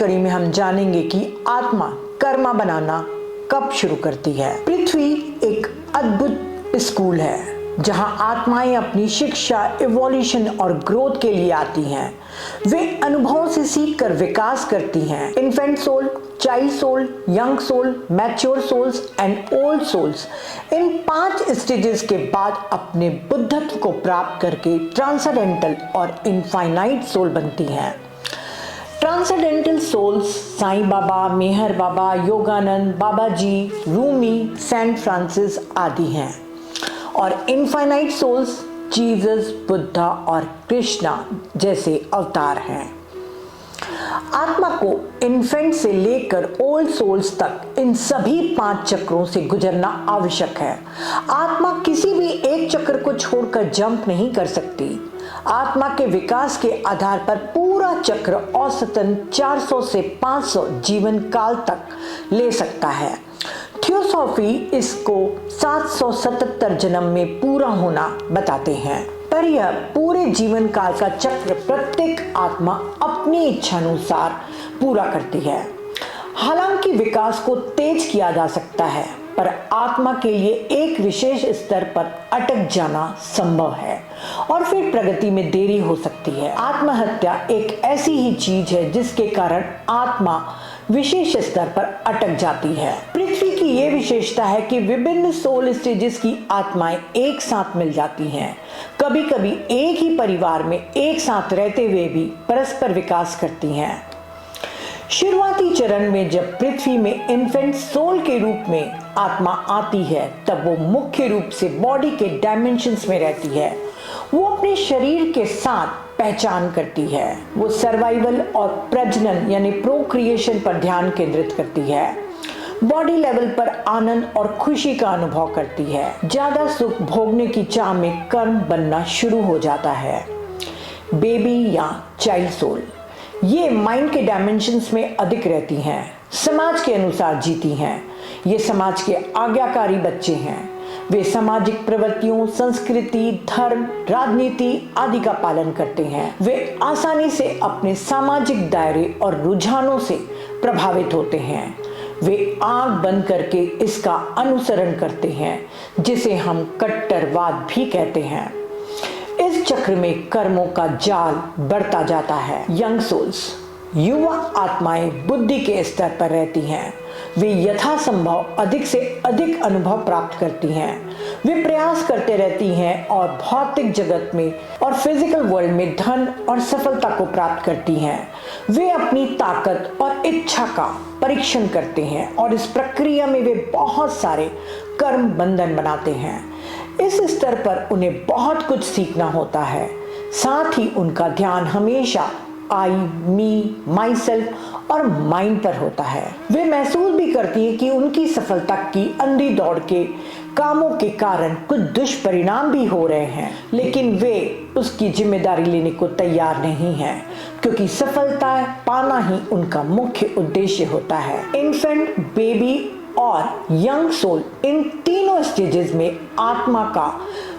कड़ी में हम जानेंगे कि आत्मा कर्मा बनाना कब शुरू करती है। पृथ्वी एक अद्भुत स्कूल है जहां आत्माएं अपनी शिक्षा, इवोल्यूशन और ग्रोथ के लिए आती हैं। वे अनुभवों से सीखकर विकास करती हैं। Infant soul, child soul, young soul, mature souls and old souls, इन 5 स्टेजेस के बाद अपने बुद्धत्व को प्राप्त करके ट्रांसेंडेंटल और इनफाइनाइट सोल बनती हैं। ट्रांसेंडेंटल सोल्स साईं बाबा, मेहर बाबा, योगानंद, बाबा जी, रूमी, सेंट फ्रांसिस आदि हैं। और इनफाइनाइट सोल्स जीसस, बुद्धा और कृष्णा जैसे अवतार हैं। आत्मा को इन्फेंट से लेकर ओल्ड सोल्स तक इन सभी 5 चक्रों से गुजरना आवश्यक है। आत्मा किसी भी एक चक्र को छोड़कर जंप नहीं कर सकती। आत्मा के विकास के आधार पर पूरा चक्र औसतन 400 से 500 जीवन काल तक ले सकता है। थियोसॉफी इसको 777 जन्म में पूरा होना बताते हैं, पर यह पूरे जीवन काल का चक्र प्रत्येक आत्मा अपनी इच्छानुसार पूरा करती है। हालांकि विकास को तेज किया जा सकता है, पर आत्मा के लिए एक विशेष स्तर पर अटक जाना संभव है और फिर प्रगति में देरी हो सकती है। आत्महत्या एक ऐसी ही चीज है जिसके कारण आत्मा विशेष स्तर पर अटक जाती है। पृथ्वी की यह विशेषता है कि विभिन्न सोल स्टेजेस की आत्माएं एक साथ मिल जाती हैं। कभी कभी एक ही परिवार में एक साथ रहते हुए भी परस्पर विकास करती हैं। शुरुआती चरण में जब पृथ्वी में इन्फेंट सोल के रूप में आत्मा आती है, तब वो मुख्य रूप से बॉडी के डायमेंशंस में रहती है। वो अपने शरीर के साथ पहचान करती है। वो सर्वाइवल और प्रजनन यानी प्रोक्रिएशन पर ध्यान केंद्रित करती है। बॉडी लेवल पर आनंद और खुशी का अनुभव करती है। ज्यादा सुख भोगने की चाह में कर्म बनना शुरू हो जाता है। बेबी या चाइल्ड सोल ये माइंड के डायमेंशंस में अधिक रहती हैं, समाज के अनुसार जीती हैं। ये समाज के आज्ञाकारी बच्चे हैं। वे सामाजिक प्रवृत्तियों, संस्कृति, धर्म, राजनीति आदि का पालन करते हैं। वे आसानी से अपने सामाजिक दायरे और रुझानों से प्रभावित होते हैं। वे आंख बंद करके इसका अनुसरण करते हैं, जिसे हम कट्टरवाद भी कहते हैं। इस चक्र में कर्मों का जाल बढ़ता जाता है। यंग सोल्स, युवा आत्माएं बुद्धि के स्तर पर रहती हैं। वे यथासंभव अधिक से अधिक अनुभव प्राप्त करती हैं। वे प्रयास करते रहती हैं और भौतिक जगत में और फिजिकल वर्ल्ड में धन और सफलता को प्राप्त करती हैं। वे अपनी ताकत और इच्छा का परीक्षण करते हैं और इस प्रक्रिया में वे बहुत सारे कर्म बंधन बनाते हैं। इस स्तर पर उन्हें बहुत कुछ सीखना होता है। साथ ही उनका ध्यान हमेशा आई, मी, माई सेल्फ और माइंड पर होता है। वे महसूस भी करती है कि उनकी सफलता की अंधी दौड़ के कामों के कारण कुछ दुष्परिणाम भी हो रहे हैं, लेकिन वे उसकी जिम्मेदारी लेने को तैयार नहीं हैं, क्योंकि सफलता पाना ही उनका मुख्य उद्देश्य होता है। इन्फेंट, बेबी और यंग सोल, इन तीनों स्टेजेस में आत्मा का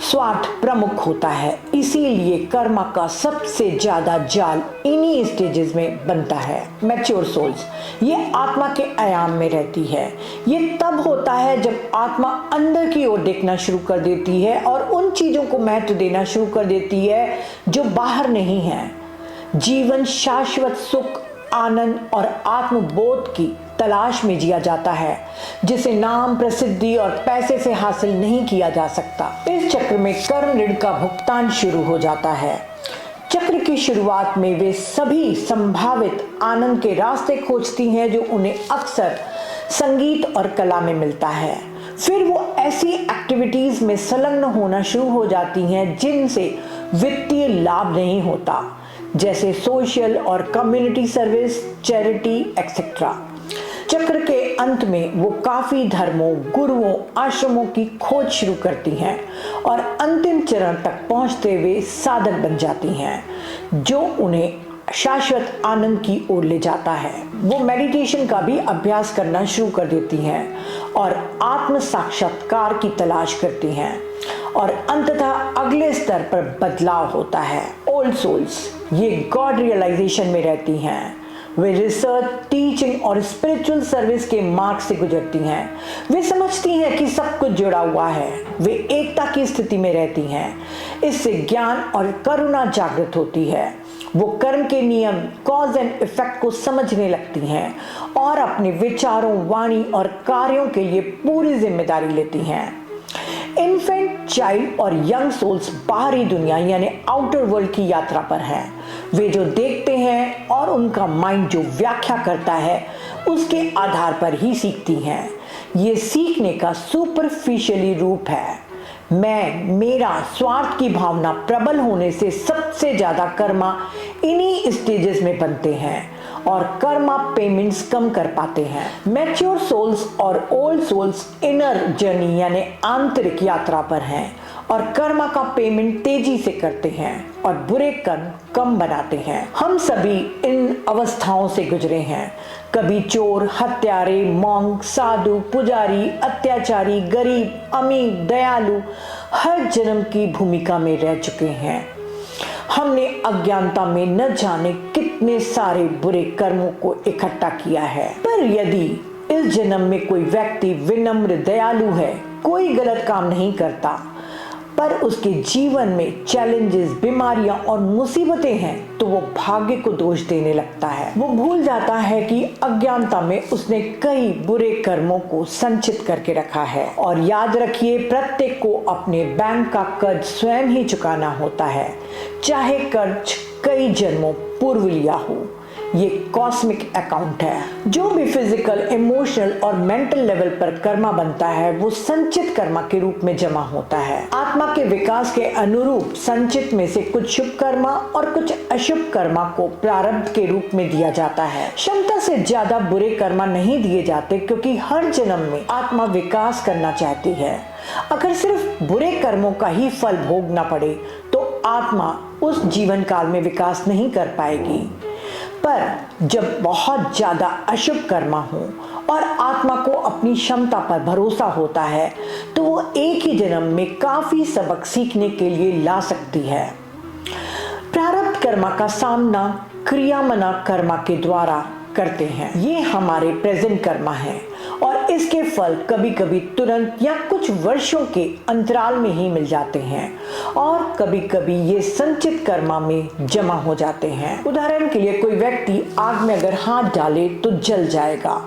स्वार्थ प्रमुख होता है। इसीलिए कर्म का सबसे ज्यादा जाल इन्हीं स्टेजेस में बनता है। मैच्योर सोल्स, ये आत्मा के आयाम में रहती है। ये तब होता है जब आत्मा अंदर की ओर देखना शुरू कर देती है और उन चीजों को महत्व देना शुरू कर देती है जो बाहर नहीं है। जीवन शाश्वत सुख, आनंद और आत्मबोध की तलाश में जिया जाता है, जिसे नाम, प्रसिद्धि और पैसे से हासिल नहीं किया जा सकता। इस चक्र में कर्म ऋण का भुगतान शुरू हो जाता है। चक्र की शुरुआत में वे सभी संभावित आनंद के रास्ते खोजती हैं जो उन्हें अक्सर संगीत और कला में मिलता है। फिर वो ऐसी एक्टिविटीज में संलग्न होना शुरू हो जाती हैं जिनसे वित्तीय लाभ नहीं होता, जैसे सोशल और कम्युनिटी सर्विस, चैरिटी एक्सेट्रा। चक्र के अंत में वो काफी धर्मों, गुरुओं, आश्रमों की खोज शुरू करती हैं और अंतिम चरण तक पहुंचते हुए साधक बन जाती हैं, जो उन्हें शाश्वत आनंद की ओर ले जाता है। वो मेडिटेशन का भी अभ्यास करना शुरू कर देती हैं और आत्म साक्षात्कार की तलाश करती हैं और अंततः अगले स्तर पर बदलाव होता है। ओल्ड सोल्स, ये गॉड रियलाइजेशन में रहती हैं। वे रिसर्च, टीचिंग और स्पिरिचुअल सर्विस के मार्ग से गुजरती हैं। वे समझती हैं कि सब कुछ जुड़ा हुआ है। वे एकता की स्थिति में रहती हैं। इससे ज्ञान और करुणा जागृत होती है। वो कर्म के नियम, कॉज एंड इफेक्ट को समझने लगती हैं और अपने विचारों, वाणी और कार्यों के लिए पूरी जिम्मेदारी लेती हैं। इन्फेंट, चाइल्ड और यंग सोल्स बाहरी दुनिया यानी आउटर वर्ल्ड की यात्रा पर हैं। वे जो देखते हैं और उनका माइंड जो व्याख्या करता है उसके आधार पर ही सीखती हैं। ये सीखने का सुपरफिशियली रूप है। मैं, मेरा, स्वार्थ की भावना प्रबल होने से सबसे ज्यादा कर्मा इन्हीं स्टेजेस में बनते हैं और कर्मा पेमेंट्स कम कर पाते हैं। मैच्योर सोल्स और ओल्ड सोल्स इनर जर्नी यानी आंतरिक यात्रा पर हैं और कर्मा का पेमेंट तेजी से करते हैं और बुरे कर्म कम बनाते हैं। हम सभी इन अवस्थाओं से गुजरे हैं। कभी चोर, हत्यारे, मॉन्क, साधु, पुजारी, अत्याचारी, गरीब, अमीर, दयालु हर जन्म की भूमिका में रह चुके हैं। हमने अज्ञानता में न जाने कितने सारे बुरे कर्मों को इकट्ठा किया है। पर यदि इस जन्म में कोई व्यक्ति विनम्र, दयालु है, कोई गलत काम नहीं करता, पर उसके जीवन में चैलेंजेस, बीमारियां और मुसीबतें हैं, तो वो भाग्य को दोष देने लगता है। वो भूल जाता है कि अज्ञानता में उसने कई बुरे कर्मों को संचित करके रखा है। और याद रखिए, प्रत्येक को अपने बैंक का कर्ज स्वयं ही चुकाना होता है, चाहे कर्ज कई जन्मों पूर्व लिया हो। ये कॉस्मिक अकाउंट है। जो भी फिजिकल, इमोशनल और मेंटल लेवल पर कर्मा बनता है वो संचित कर्मा के रूप में जमा होता है। आत्मा के विकास के अनुरूप संचित में से कुछ शुभ कर्मा और कुछ अशुभ कर्मा को प्रारब्ध के रूप में दिया जाता है। क्षमता से ज्यादा बुरे कर्मा नहीं दिए जाते, क्योंकि हर जन्म में आत्मा विकास करना चाहती है। अगर सिर्फ बुरे कर्मों का ही फल भोगना पड़े तो आत्मा उस जीवन काल में विकास नहीं कर पाएगी। पर जब बहुत ज्यादा अशुभ कर्मा हो और आत्मा को अपनी क्षमता पर भरोसा होता है तो वो एक ही जन्म में काफी सबक सीखने के लिए ला सकती है। प्रारब्ध कर्मा का सामना क्रियामना कर्मा के द्वारा करते हैं। ये हमारे प्रेजेंट कर्मा है और इसके फल कभी कभी तुरंत या कुछ वर्षों के अंतराल में ही मिल जाते हैं और कभी कभी ये संचित कर्मा में जमा हो जाते हैं। उदाहरण के लिए, कोई व्यक्ति आग में अगर हाथ डाले तो जल जाएगा।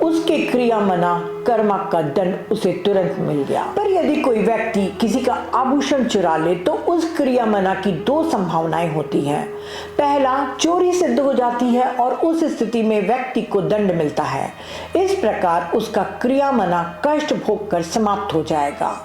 उसके क्रियामना कर्मा का दंड उसे तुरंत मिल गया। पर यदि कोई व्यक्ति किसी का आभूषण चुरा ले तो उस क्रियामना की दो संभावनाएं होती हैं। पहला, चोरी सिद्ध हो जाती है और उस स्थिति में व्यक्ति को दंड मिलता है। इस प्रकार उसका क्रियामना कष्ट भोग कर समाप्त हो जाएगा।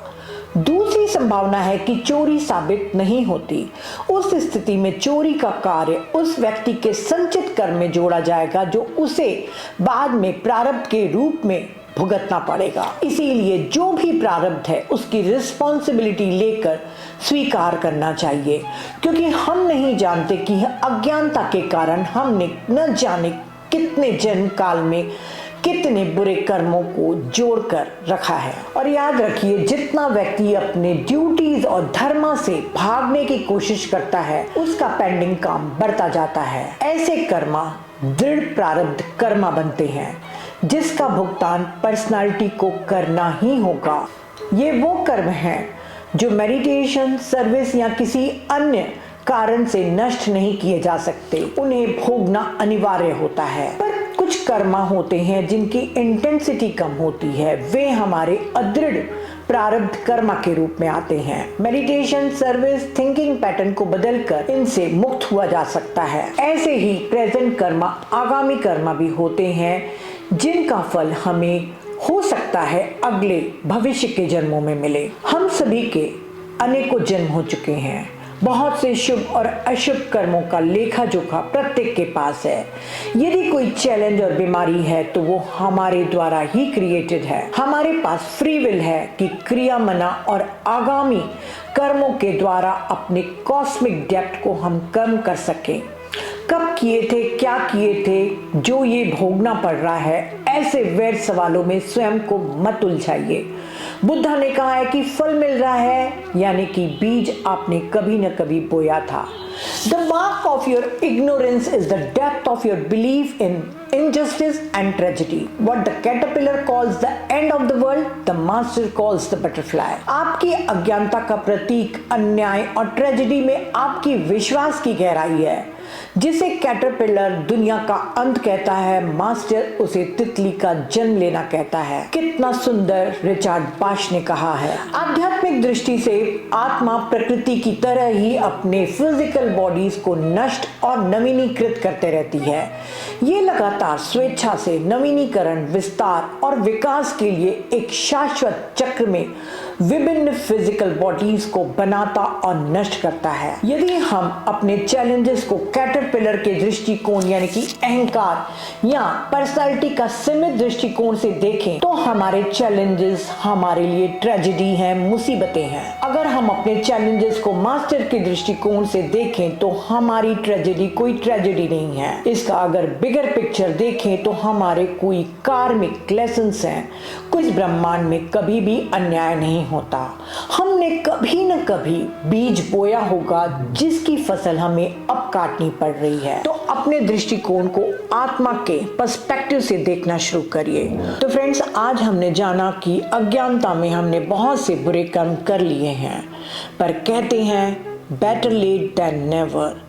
दूसरी संभावना है कि चोरी साबित नहीं होती। उस स्थिति में चोरी का कार्य उस व्यक्ति के संचित कर्म में जोड़ा जाएगा, जो उसे बाद में प्रारब्ध के रूप में भुगतना पड़ेगा। इसीलिए जो भी प्रारब्ध है उसकी रिस्पॉन्सिबिलिटी लेकर स्वीकार करना चाहिए, क्योंकि हम नहीं जानते कि अज्ञानता के कारण हमने न जाने कितने जन्म काल में कितने बुरे कर्मों को जोड़कर रखा है। और याद रखिए, जितना व्यक्ति अपने ड्यूटीज और धर्म से भागने की कोशिश करता है उसका पेंडिंग काम बढ़ता जाता है। ऐसे कर्मा दृढ़ प्रारब्ध कर्मा बनते हैं, जिसका भुगतान पर्सनालिटी को करना ही होगा। ये वो कर्म हैं जो मेडिटेशन, सर्विस या किसी अन्य कारण से नष्ट नहीं किए जा सकते। उन्हें भोगना अनिवार्य होता है। पर कुछ कर्मा होते हैं जिनकी इंटेंसिटी कम होती है। वे हमारे अदृढ़ प्रारब्ध कर्मा के रूप में आते हैं। मेडिटेशन, सर्विस, थिंकिंग पैटर्न को बदलकर इनसे मुक्त हुआ जा सकता है। ऐसे ही प्रेजेंट कर्मा, आगामी कर्मा भी होते हैं, जिनका फल हमें हो सकता है अगले भविष्य के जन्मों में मिले। हम सभी के अनेकों जन्म हो चुके हैं। बहुत से शुभ और अशुभ कर्मों का लेखा जोखा प्रत्येक के पास है। यदि कोई चैलेंज और बीमारी है तो वो हमारे द्वारा ही क्रिएटेड है। हमारे पास फ्री विल है कि क्रियामना और आगामी कर्मों के द्वारा अपने कॉस्मिक डेप्थ को हम कम कर सकें। कब किए थे, क्या किए थे, जो ये भोगना पड़ रहा है, ऐसे व्यर्थ सवालों में स्वयं को मत उलझाइए। बुद्धा ने कहा है कि फल मिल रहा है, यानी कि बीज आपने कभी न कभी बोया था। The mark of your ignorance is the depth of your belief in injustice and tragedy. What the caterpillar calls the end of the world, the master calls the butterfly. आपकी अज्ञानता का प्रतीक अन्याय और ट्रेजेडी में आपकी विश्वास की गहराई है। जिसे कैटरपिलर दुनिया का अंत कहता है, मास्टर उसे तितली का जन्म लेना कहता है। कितना सुंदर रिचर्ड बाश ने कहा है। आध्यात्मिक दृष्टि से आत्मा प्रकृति की तरह ही अपने फिजिकल बॉडीज को नष्ट और नवीनीकृत करते रहती है। ये लगातार स्वेच्छा से नवीनीकरण, विस्तार और विकास के लिए एक शाश्वत चक्र में विभिन्न फिजिकल बॉडीज को बनाता और नष्ट करता है। यदि हम अपने चैलेंजेस को कैटरपिलर के दृष्टिकोण यानी कि अहंकार या पर्सनालिटी का सीमित दृष्टिकोण से देखें तो हमारे चैलेंजेस हमारे लिए ट्रेजेडी हैं, मुसीबतें हैं। अगर हम अपने चैलेंजेस को मास्टर के दृष्टिकोण से देखें तो हमारी ट्रेजेडी कोई ट्रेजेडी नहीं है। इसका अगर बिगर पिक्चर देखें तो हमारे कोई कार्मिक लेसन्स हैं। कुछ ब्रह्मांड में कभी भी अन्याय नहीं होता। हमने कभी न कभी बीज बोया होगा जिसकी फसल हमें अब काटनी पड़ रही है। तो अपने दृष्टिकोण को आत्मा के पर्सपेक्टिव से देखना शुरू करिए। तो फ्रेंड्स, आज हमने जाना कि अज्ञानता में हमने बहुत से बुरे कर्म कर लिए हैं, पर कहते हैं बेटर लेट देन नेवर।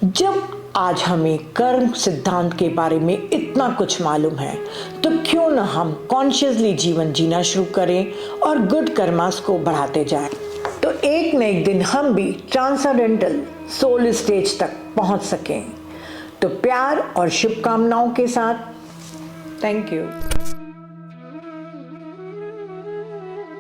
जब आज हमें कर्म सिद्धांत के बारे में इतना कुछ मालूम है तो क्यों न हम कॉन्शियसली जीवन जीना शुरू करें और गुड कर्मास को बढ़ाते जाएं। तो एक न एक दिन हम भी ट्रांसेंडेंटल सोल स्टेज तक पहुंच सकें। तो प्यार और शुभकामनाओं के साथ, थैंक यू।